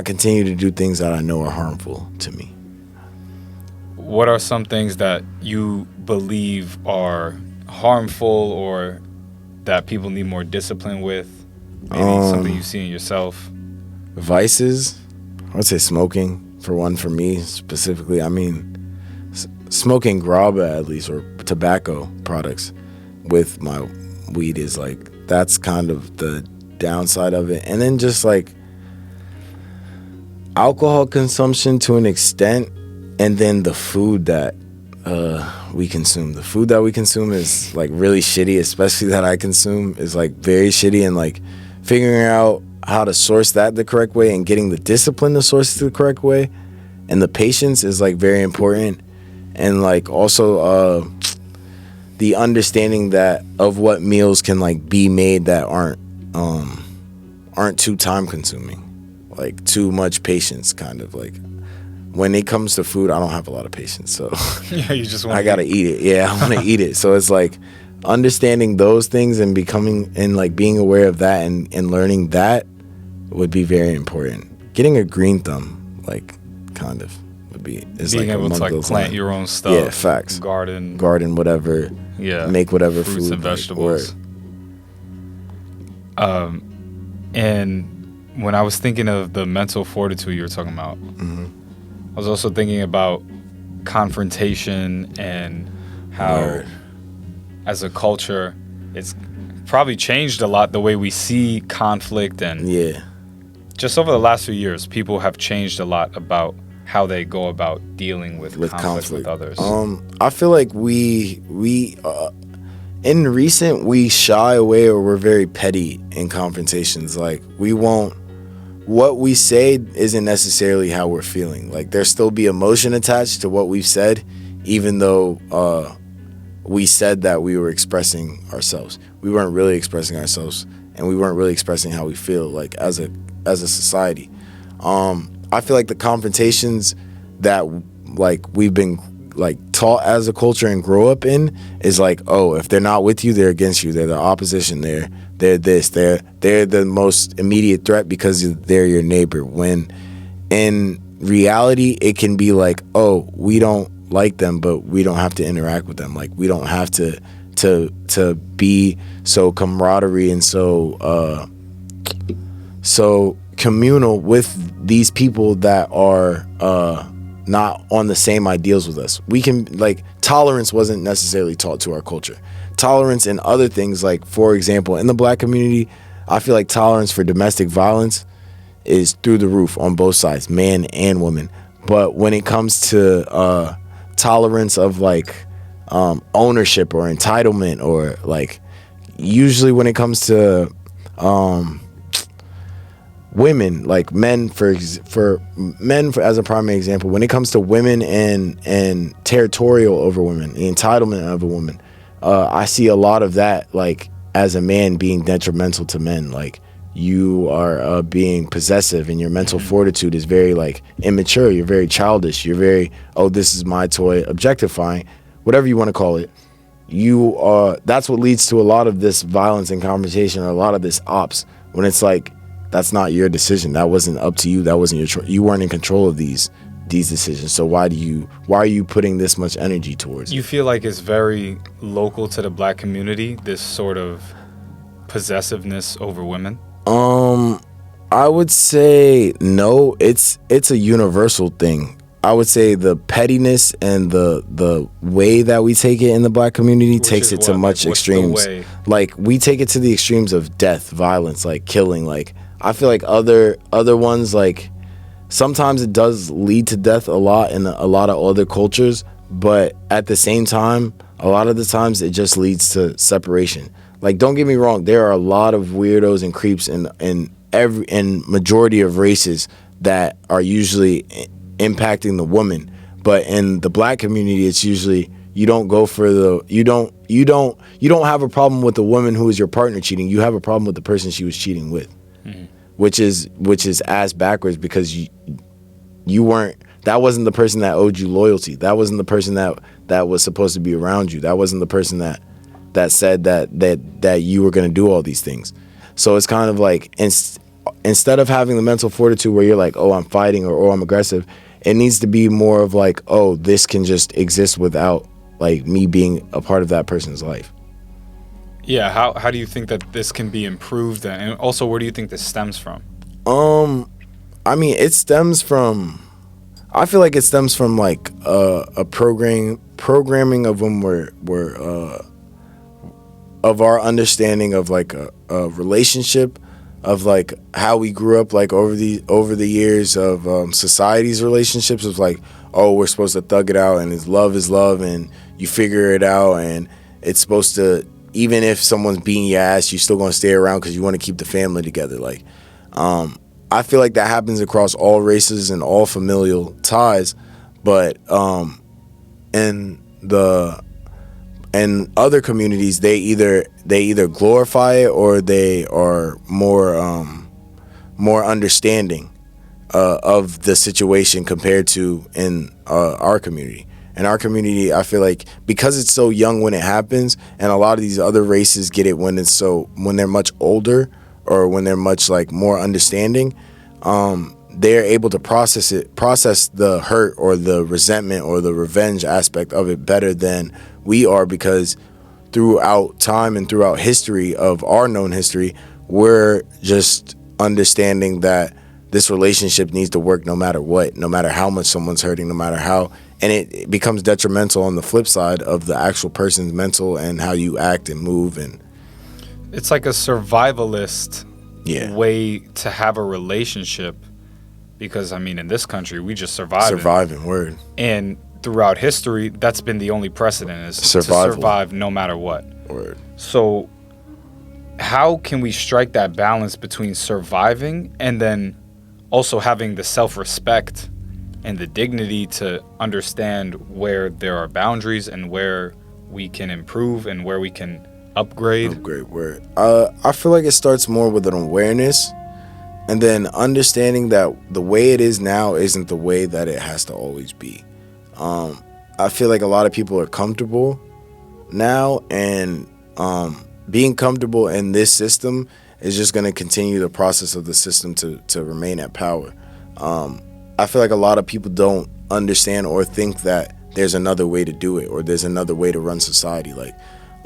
Speaker 2: continue to do things that I know are harmful to me.
Speaker 1: What are some things that you believe are harmful or that people need more discipline with? Maybe something you see in yourself.
Speaker 2: Vices, I would say smoking, for one, for me specifically. I mean, smoking graba at least, or tobacco products with my weed is like, that's kind of the downside of it. And then just like alcohol consumption to an extent, and then the food that we consume. The food that we consume is like really shitty, especially that I consume is like very shitty, and like figuring out how to source that the correct way and getting the discipline to source it the correct way and the patience is like very important. And like also the understanding that of what meals can like be made that aren't too time consuming, like too much patience. Kind of like when it comes to food, I don't have a lot of patience, so
Speaker 1: Yeah, you just want.
Speaker 2: I gotta eat it. Yeah, I want to eat it. So it's like understanding those things and becoming and like being aware of that and learning that would be very important. Getting a green thumb, like kind of would be is
Speaker 1: being
Speaker 2: like
Speaker 1: able to like plant your own stuff.
Speaker 2: Yeah, facts.
Speaker 1: Garden,
Speaker 2: whatever.
Speaker 1: Yeah,
Speaker 2: make whatever
Speaker 1: fruits
Speaker 2: food
Speaker 1: and vegetables. And when I was thinking of the mental fortitude you were talking about, I was also thinking about confrontation and how, as a culture, it's probably changed a lot the way we see conflict. And just over the last few years, people have changed a lot about how they go about dealing with conflict with others.
Speaker 2: I feel like we in recent, we shy away or we're very petty in confrontations. Like what we say isn't necessarily how we're feeling. Like there still be emotion attached to what we've said, even though we said that we were expressing ourselves. We weren't really expressing ourselves, and we weren't really expressing how we feel like as a society. I feel like the confrontations that like we've been like taught as a culture and grow up in is like, oh, if they're not with you, they're against you. They're the opposition. They're this. They're the most immediate threat because they're your neighbor. When in reality, it can be like, oh, we don't like them, but we don't have to interact with them. Like we don't have to be so camaraderie and so communal with these people that are not on the same ideals with us. We can like tolerance wasn't necessarily taught to our culture. Tolerance in other things, like for example, in the black community, I feel like tolerance for domestic violence is through the roof on both sides, man and woman. But when it comes to tolerance of like ownership or entitlement, or like usually when it comes to women, like men for as a primary example, when it comes to women and territorial over women, the entitlement of a woman, I see a lot of that like as a man being detrimental to men. Like you are being possessive and your mental fortitude is very like immature. You're very childish. You're very, oh, this is my toy, objectifying, whatever you want to call it. That's what leads to a lot of this violence and conversation, or a lot of this ops, when it's like, that's not your decision. That wasn't up to you. That wasn't your choice. You weren't in control of these decisions. So why are you putting this much energy towards it?
Speaker 1: You feel like it's very local to the black community, this sort of possessiveness over women?
Speaker 2: I would say no. It's a universal thing. I would say the pettiness and the way that we take it in the black community takes it to much extremes. Like we take it to the extremes of death, violence, like killing. Like I feel like other ones, like sometimes it does lead to death a lot in a lot of other cultures, but at the same time, a lot of the times it just leads to separation. Like don't get me wrong, there are a lot of weirdos and creeps in majority of races that are usually impacting the woman, but in the black community, it's usually you don't have a problem with the woman who is your partner cheating. You have a problem with the person she was cheating with, which is ass backwards, because you weren't. That wasn't the person that owed you loyalty. That wasn't the person that was supposed to be around you. That wasn't the person that said that you were going to do all these things. So it's kind of like instead of having the mental fortitude where you're like, oh, I'm fighting, or oh, I'm aggressive, it needs to be more of like, oh, this can just exist without like me being a part of that person's life.
Speaker 1: Yeah, how do you think that this can be improved, and also where do you think this stems from?
Speaker 2: I mean, it stems from, I feel like it stems from like a programming of when we're of our understanding of like a relationship, of like how we grew up, like over the years of society's relationships, of like, oh, we're supposed to thug it out, and it's love is love, and you figure it out, and it's supposed to, even if someone's beating your ass, you're still gonna stay around because you want to keep the family together. Like, I feel like that happens across all races and all familial ties, but in other communities, they either glorify it or they are more understanding of the situation compared to in our community. In our community, I feel like because it's so young when it happens, and a lot of these other races get it when they're much older or when they're much like more understanding, they're able to process the hurt or the resentment or the revenge aspect of it better than we are, because throughout time and throughout history of our known history, we're just understanding that this relationship needs to work no matter what, no matter how much someone's hurting, no matter how, and it becomes detrimental on the flip side of the actual person's mental and how you act and move. And
Speaker 1: it's like a survivalist
Speaker 2: yeah,
Speaker 1: way to have a relationship, because I mean, in this country, we just
Speaker 2: surviving word.
Speaker 1: And throughout history, that's been the only precedent, is
Speaker 2: Survival.
Speaker 1: to survive no matter what.
Speaker 2: Word.
Speaker 1: So how can we strike that balance between surviving and then also having the self-respect and the dignity to understand where there are boundaries and where we can improve and where we can upgrade?
Speaker 2: Upgrade, word. I feel like it starts more with an awareness, and then understanding that the way it is now isn't the way that it has to always be. I feel like a lot of people are comfortable now, and being comfortable in this system is just going to continue the process of the system to remain at power. I feel like a lot of people don't understand or think that there's another way to do it, or there's another way to run society. Like,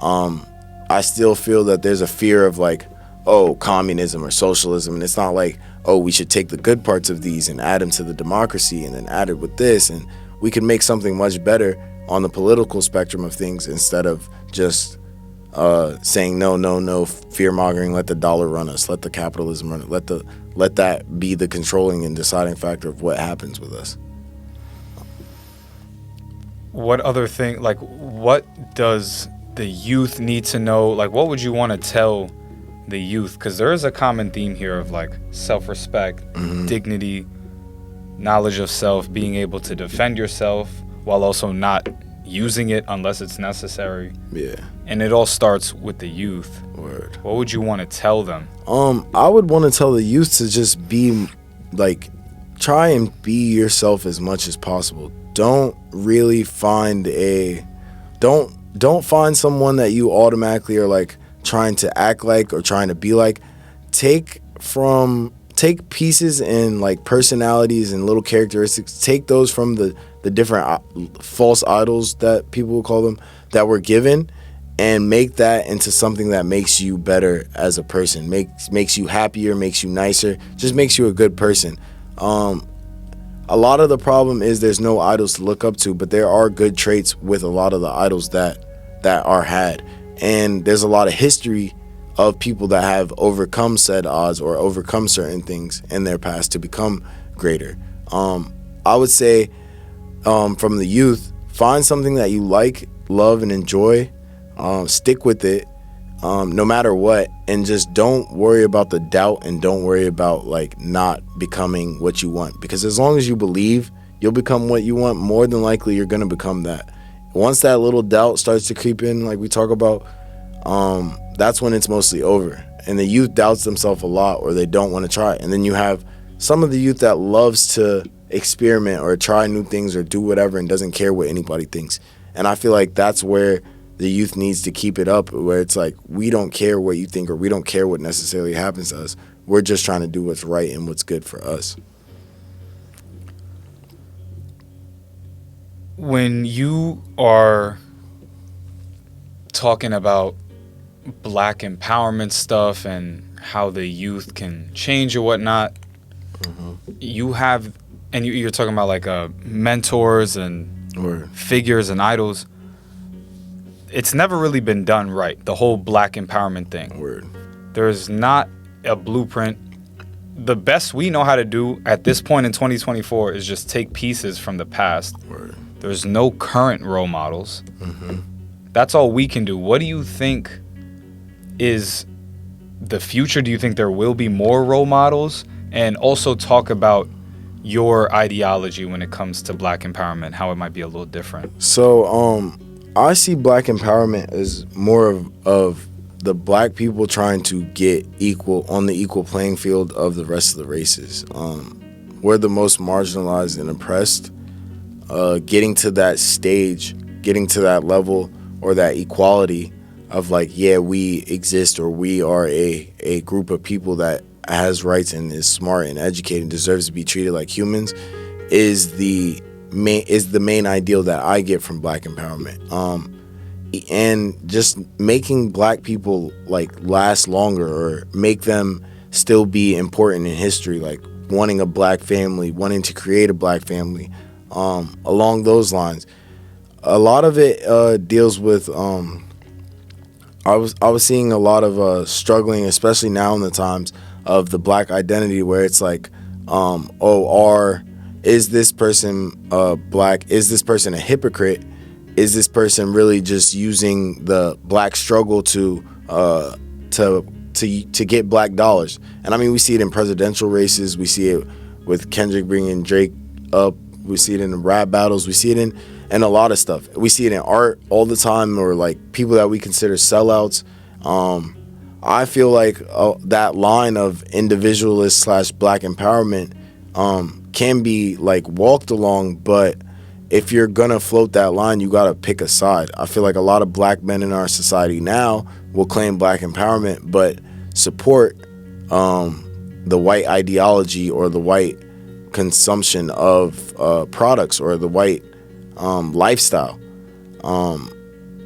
Speaker 2: I still feel that there's a fear of like, oh, communism or socialism, and it's not like, oh, we should take the good parts of these and add them to the democracy and then add it with this, and we can make something much better on the political spectrum of things instead of just saying no, fear-mongering, let the dollar run us, let the capitalism run it, let that be the controlling and deciding factor of what happens with us.
Speaker 1: What other thing, like, what does the youth need to know? Like, what would you want to tell the youth? Because there is a common theme here of like self-respect, dignity, knowledge of self, being able to defend yourself while also not using it unless it's necessary.
Speaker 2: Yeah.
Speaker 1: And it all starts with the youth.
Speaker 2: Word.
Speaker 1: What would you want to tell them?
Speaker 2: I would want to tell the youth to just be like, try and be yourself as much as possible. Don't really find don't find someone that you automatically are like trying to act like or trying to be like. Take pieces and like personalities and little characteristics, take those from the different false idols that people will call them that were given, and make that into something that makes you better as a person, makes you happier, makes you nicer, just makes you a good person. A lot of the problem is there's no idols to look up to, but there are good traits with a lot of the idols that are had, and there's a lot of history of people that have overcome said odds or overcome certain things in their past to become greater. I would say from the youth, find something that you like, love, and enjoy. Stick with it no matter what, and just don't worry about the doubt, and don't worry about like not becoming what you want, because as long as you believe you'll become what you want, more than likely you're going to become that. Once that little doubt starts to creep in, like we talk about, that's when it's mostly over, and the youth doubts themselves a lot, or they don't want to try it. And then you have some of the youth that loves to experiment or try new things or do whatever and doesn't care what anybody thinks. And I feel like that's where the youth needs to keep it up, where it's like, we don't care what you think, or we don't care what necessarily happens to us. We're just trying to do what's right and what's good for us.
Speaker 1: When you are talking about Black empowerment stuff and how the youth can change or whatnot, you have, and you're talking about like mentors and figures and idols. It's never really been done right, the whole Black empowerment thing.
Speaker 2: Word.
Speaker 1: There's not a blueprint the best we know how to do at this point in 2024 is just take pieces from the past.
Speaker 2: Word.
Speaker 1: There's no current role models.
Speaker 2: Mm-hmm.
Speaker 1: That's all we can do. What do you think is the future? Do you think there will be more role models? And also talk about your ideology when it comes to Black empowerment, how it might be a little different.
Speaker 2: So I see Black empowerment as more of the Black people trying to get equal on the equal playing field of the rest of the races. We're the most marginalized and oppressed. Getting to that stage, getting to that level or that equality of like, yeah, we exist, or we are a group of people that has rights and is smart and educated and deserves to be treated like humans, is the main ideal that I get from Black empowerment. And just making Black people like last longer, or make them still be important in history, like wanting a Black family, wanting to create a Black family, along those lines. A lot of it deals with I was seeing a lot of struggling, especially now in the times of the Black identity, where it's like, is this person Black? Is this person a hypocrite? Is this person really just using the Black struggle to get Black dollars? And I mean, we see it in presidential races. We see it with Kendrick bringing Drake up. We see it in the rap battles. We see it in a lot of stuff. We see it in art all the time, or like people that we consider sellouts. I feel like that line of individualist / Black empowerment can be like walked along, but if you're gonna float that line, you gotta pick a side. I feel like a lot of Black men in our society now will claim Black empowerment, but support the white ideology or the white consumption of products or the white lifestyle.
Speaker 1: What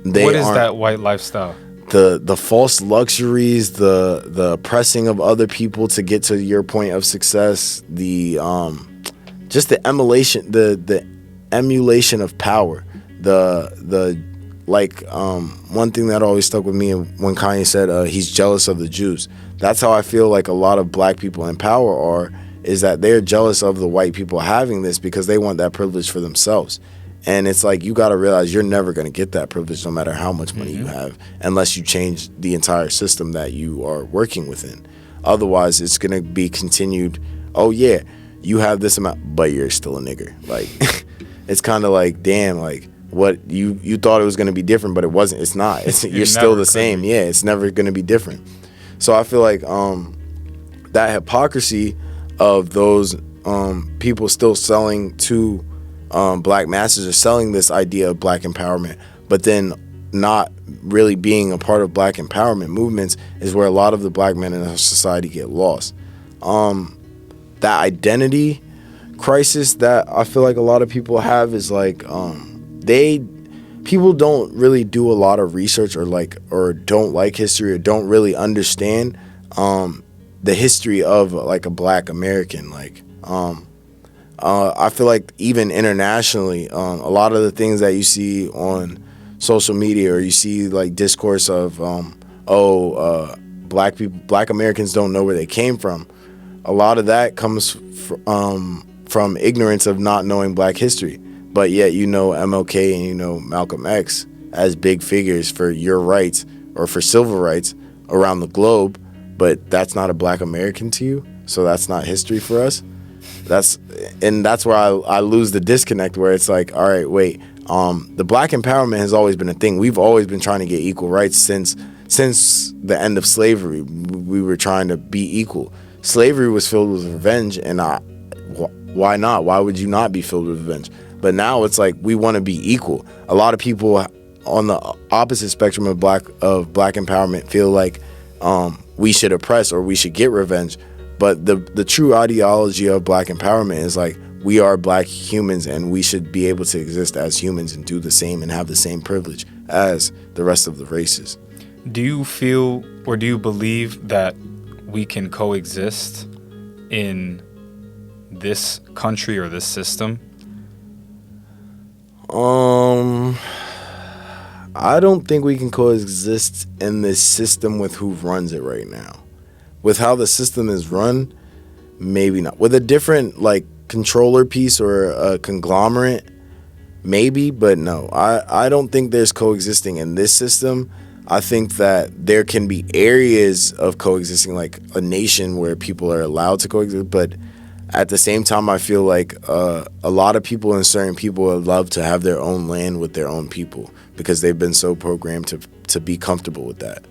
Speaker 1: is that white lifestyle?
Speaker 2: The false luxuries, the oppressing of other people to get to your point of success, the just the emulation, the emulation of power, one thing that always stuck with me when Kanye said he's jealous of the Jews. That's how I feel like a lot of Black people in power are, is that they're jealous of the white people having this because they want that privilege for themselves. And it's like, you got to realize you're never going to get that privilege no matter how much money you have, unless you change the entire system that you are working within. Otherwise, it's going to be continued, oh yeah, you have this amount, but you're still a nigger. Like, it's kind of like, damn, like, what you thought it was going to be different, but it wasn't. It's not. You're still the same. Yeah, it's never going to be different. So I feel like that hypocrisy of those people still selling to Black masses, or selling this idea of Black empowerment, but then not really being a part of Black empowerment movements, is where a lot of the Black men in our society get lost. That identity crisis that I feel like a lot of people have is like people don't really do a lot of research, or don't like history, or don't really understand the history of like a Black American. I feel like even internationally, a lot of the things that you see on social media, or you see like discourse of Black people, Black Americans don't know where they came from. A lot of that comes from ignorance of not knowing Black history. But yet you know MLK and you know Malcolm X as big figures for your rights or for civil rights around the globe, but that's not a Black American to you, so that's not history for us. That's where I lose the disconnect, where it's like, all right, wait, the Black empowerment has always been a thing. We've always been trying to get equal rights since the end of slavery. We were trying to be equal. Slavery was filled with revenge, and why not? Why would you not be filled with revenge? But now it's like we want to be equal. A lot of people on the opposite spectrum of black empowerment feel like we should oppress or we should get revenge. But the true ideology of Black empowerment is like, we are Black humans and we should be able to exist as humans and do the same and have the same privilege as the rest of the races.
Speaker 1: Do you feel, or do you believe that we can coexist in this country or this system?
Speaker 2: I don't think we can coexist in this system with who runs it right now. With how the system is run, maybe not. With a different like controller piece or a conglomerate, maybe, but no. I don't think there's coexisting in this system. I think that there can be areas of coexisting, like a nation where people are allowed to coexist, but at the same time, I feel like a lot of people and certain people would love to have their own land with their own people because they've been so programmed to be comfortable with that.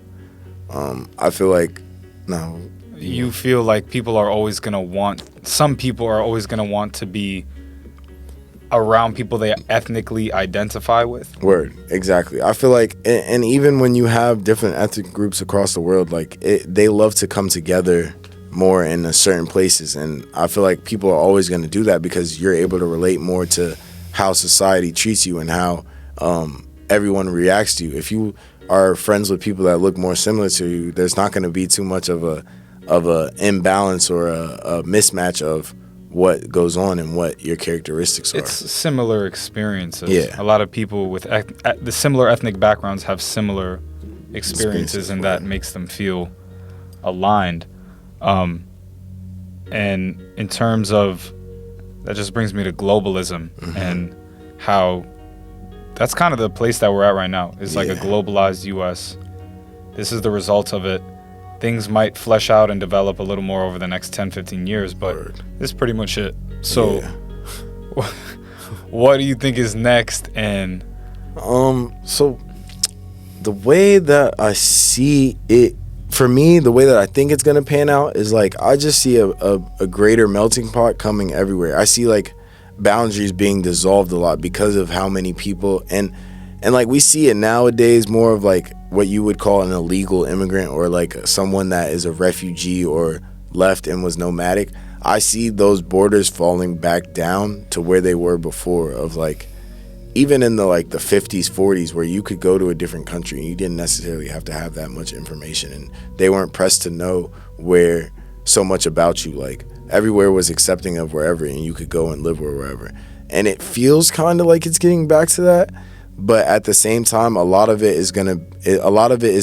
Speaker 2: I feel like, no.
Speaker 1: You feel like people are always going to want, some people are always going to want to be around people they ethnically identify with.
Speaker 2: Word, exactly. I feel like, and even when you have different ethnic groups across the world, like they love to come together more in certain places, and I feel like people are always going to do that because you're able to relate more to how society treats you and how everyone reacts to you. If you are friends with people that look more similar to you, there's not going to be too much of a imbalance or a mismatch of what goes on and what your characteristics are.
Speaker 1: It's similar experiences.
Speaker 2: Yeah.
Speaker 1: A lot of people with the similar ethnic backgrounds have similar experiences, and that makes them feel aligned. And in terms of, that just brings me to globalism and how that's kind of the place that we're at right now. It's like a globalized U.S. This is the result of it. Things might flesh out and develop a little more over the next 10, 15 years, but this is pretty much it. So what do you think is next? And
Speaker 2: so the way that I see it, for me, the way that I think it's going to pan out is like I just see a greater melting pot coming everywhere. I see like boundaries being dissolved a lot because of how many people, and like we see it nowadays more of like what you would call an illegal immigrant or like someone that is a refugee or left and was nomadic. I see those borders falling back down to where they were before, of like even in the like the 50s, 40s, where you could go to a different country and you didn't necessarily have to have that much information, and they weren't pressed to know where so much about you. Like everywhere was accepting of wherever, and you could go and live wherever. And it feels kind of like it's getting back to that. But at the same time, a lot of it is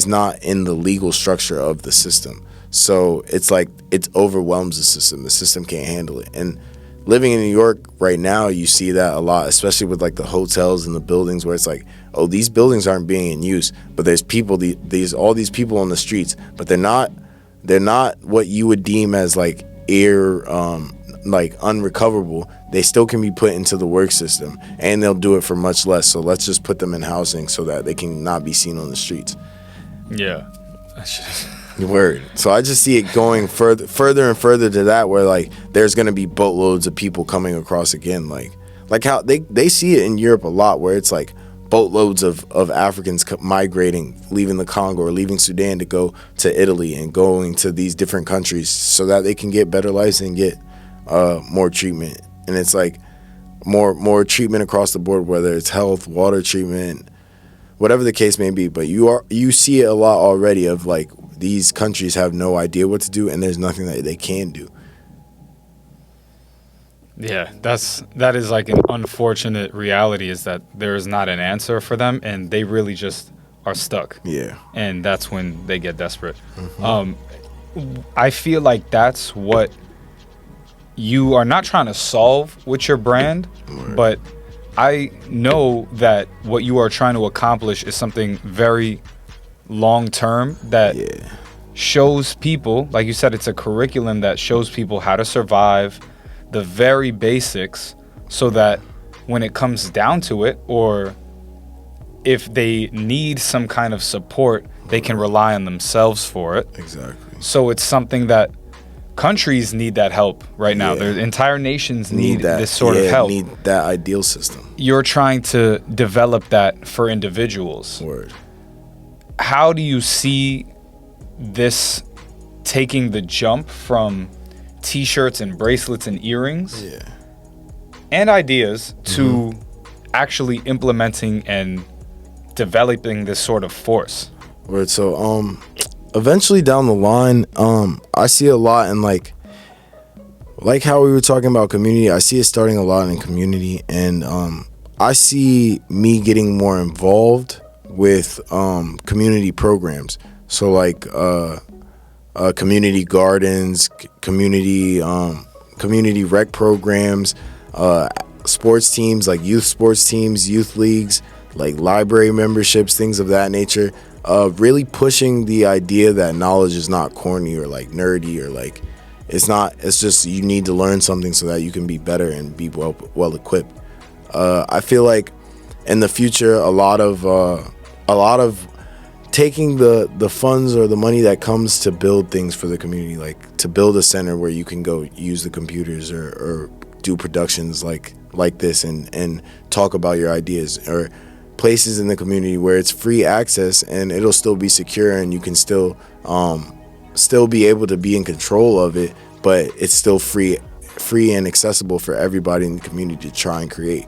Speaker 2: not in the legal structure of the system. So it's like it overwhelms the system. The system can't handle it. And living in New York right now, you see that a lot, especially with like the hotels and the buildings where it's like, oh, these buildings aren't being in use, but there's people, all these people on the streets, but they're not what you would deem as like like unrecoverable. They still can be put into the work system, and they'll do it for much less. So let's just put them in housing so that they can not be seen on the streets.
Speaker 1: Yeah.
Speaker 2: Word. So I just see it going further and further to that, where like there's gonna be boatloads of people coming across again, like how they see it in Europe a lot, where it's like boatloads of Africans migrating, leaving the Congo or leaving Sudan to go to Italy and going to these different countries so that they can get better lives and get more treatment. And it's like more treatment across the board, whether it's health, water treatment, whatever the case may be. But you see it a lot already of like these countries have no idea what to do, and there's nothing that they can do.
Speaker 1: Yeah, that is like an unfortunate reality, is that there is not an answer for them, and they really just are stuck. Yeah. And that's when they get desperate. I feel like that's what you are not trying to solve with your brand, but I know that what you are trying to accomplish is something very long-term that shows people, like you said, it's a curriculum that shows people how to survive, the very basics, so that when it comes down to it, or if they need some kind of support, they can rely on themselves for it. Exactly. So it's something that countries need that help right now. Their entire nations need this sort of help.
Speaker 2: Need that ideal system.
Speaker 1: You're trying to develop that for individuals. Word. How do you see this taking the jump from T-shirts and bracelets and earrings and ideas to actually implementing and developing this sort of force?
Speaker 2: Word. So eventually down the line, I see a lot in like how we were talking about community. I see it starting a lot in community, and I see me getting more involved with community programs. So like community gardens, community rec programs, sports teams like youth sports teams, youth leagues, like library memberships, things of that nature. Really pushing the idea that knowledge is not corny or like nerdy or like it's just you need to learn something so that you can be better and be well equipped. I feel like in the future a lot of taking the funds or the money that comes to build things for the community, like to build a center where you can go use the computers or do productions like this and talk about your ideas, or places in the community where it's free access and it'll still be secure and you can still be able to be in control of it, but it's still free and accessible for everybody in the community to try and create.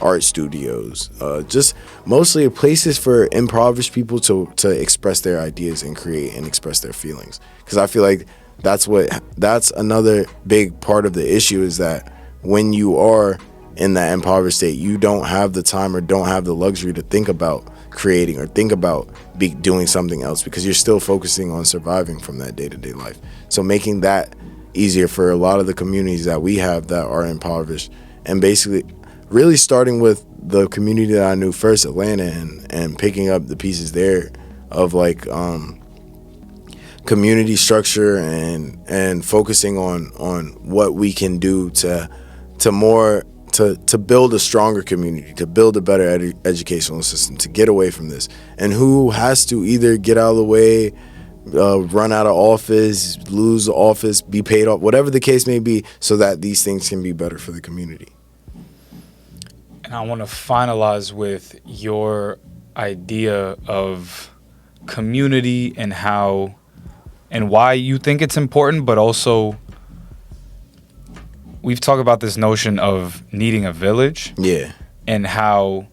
Speaker 2: Art studios, just mostly places for impoverished people to express their ideas and create and express their feelings. Because I feel like that's another big part of the issue, is that when you are in that impoverished state, you don't have the time or don't have the luxury to think about creating or think about doing something else, because you're still focusing on surviving from that day-to-day life. So making that easier for a lot of the communities that we have that are impoverished, and basically really starting with the community that I knew first, Atlanta, and picking up the pieces there of like community structure and focusing on what we can do to build a stronger community, to build a better educational system, to get away from this. And who has to either get out of the way, run out of office, lose office, be paid off, whatever the case may be, so that these things can be better for the community.
Speaker 1: And I want to finalize with your idea of community and how and why you think it's important, but also we've talked about this notion of needing a village.
Speaker 2: Yeah.
Speaker 1: And how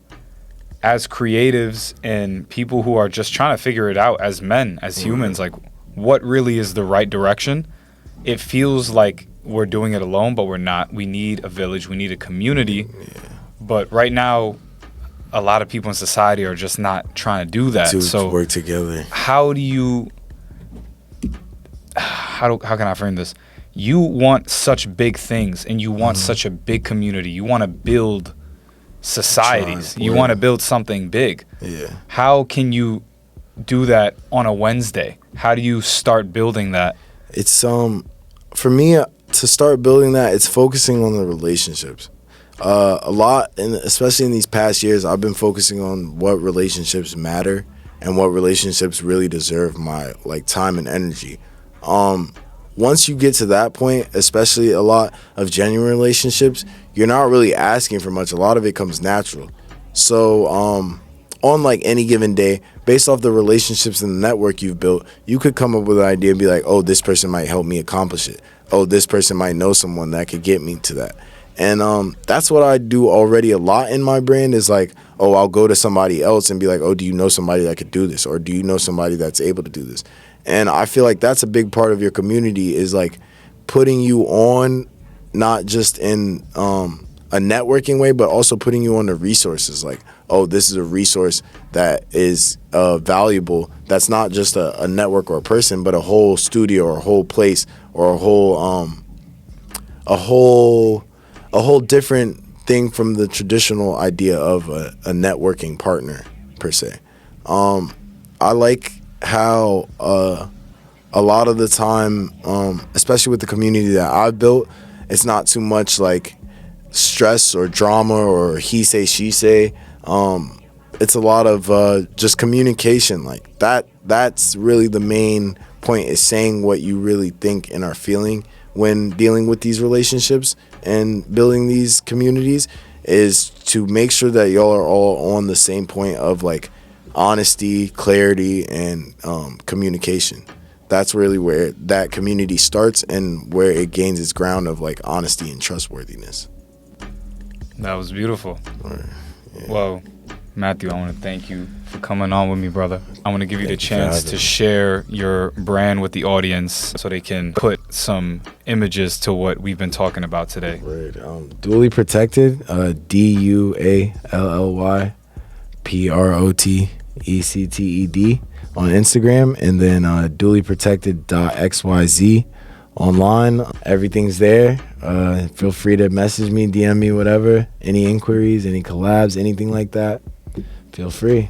Speaker 1: as creatives and people who are just trying to figure it out as men, as humans, like what really is the right direction? It feels like we're doing it alone, but we're not. We need a village. We need a community. Yeah. But right now, a lot of people in society are just not trying to do that.
Speaker 2: To work together.
Speaker 1: How can I frame this? You want such big things, and you want such a big community. You want to build societies. You want to build something big.
Speaker 2: Yeah.
Speaker 1: How can you do that on a Wednesday? How do you start building that?
Speaker 2: It's for me to start building that, it's focusing on the relationships. A lot, and especially in these past years, I've been focusing on what relationships matter and what relationships really deserve my like time and energy. Once you get to that point, especially a lot of genuine relationships, you're not really asking for much. A lot of it comes natural. So on like any given day, based off the relationships and the network you've built, you could come up with an idea and be like, oh, this person might help me accomplish it. Oh, this person might know someone that could get me to that. And that's what I do already a lot in my brain, is like, oh, I'll go to somebody else and be like, oh, do you know somebody that could do this? Or do you know somebody that's able to do this? And I feel like that's a big part of your community, is like putting you on, not just in a networking way, but also putting you on the resources. Like, oh, this is a resource that is valuable. That's not just a network or a person, but a whole studio or a whole place or a whole different thing from the traditional idea of a networking partner per se. I like how a lot of the time, especially with the community that I've built, it's not too much like stress or drama or he say, she say. It's a lot of just communication. Like that's really the main point, is saying what you really think and are feeling when dealing with these relationships and building these communities, is to make sure that y'all are all on the same point of like honesty, clarity, and communication. That's really where that community starts and where it gains its ground of like honesty and trustworthiness.
Speaker 1: That was beautiful.
Speaker 2: Yeah.
Speaker 1: Well, Matthue, I want to thank you for coming on with me, brother. I want to give you the chance to share your brand with the audience so they can put some images to what we've been talking about today.
Speaker 2: Right. Dually Protected, DUALLY PROTECTED. ECTED on Instagram, and then duallyprotected.xyz online. Everything's there. Feel free to message me, DM me, whatever. Any inquiries, any collabs, anything like that. Feel free.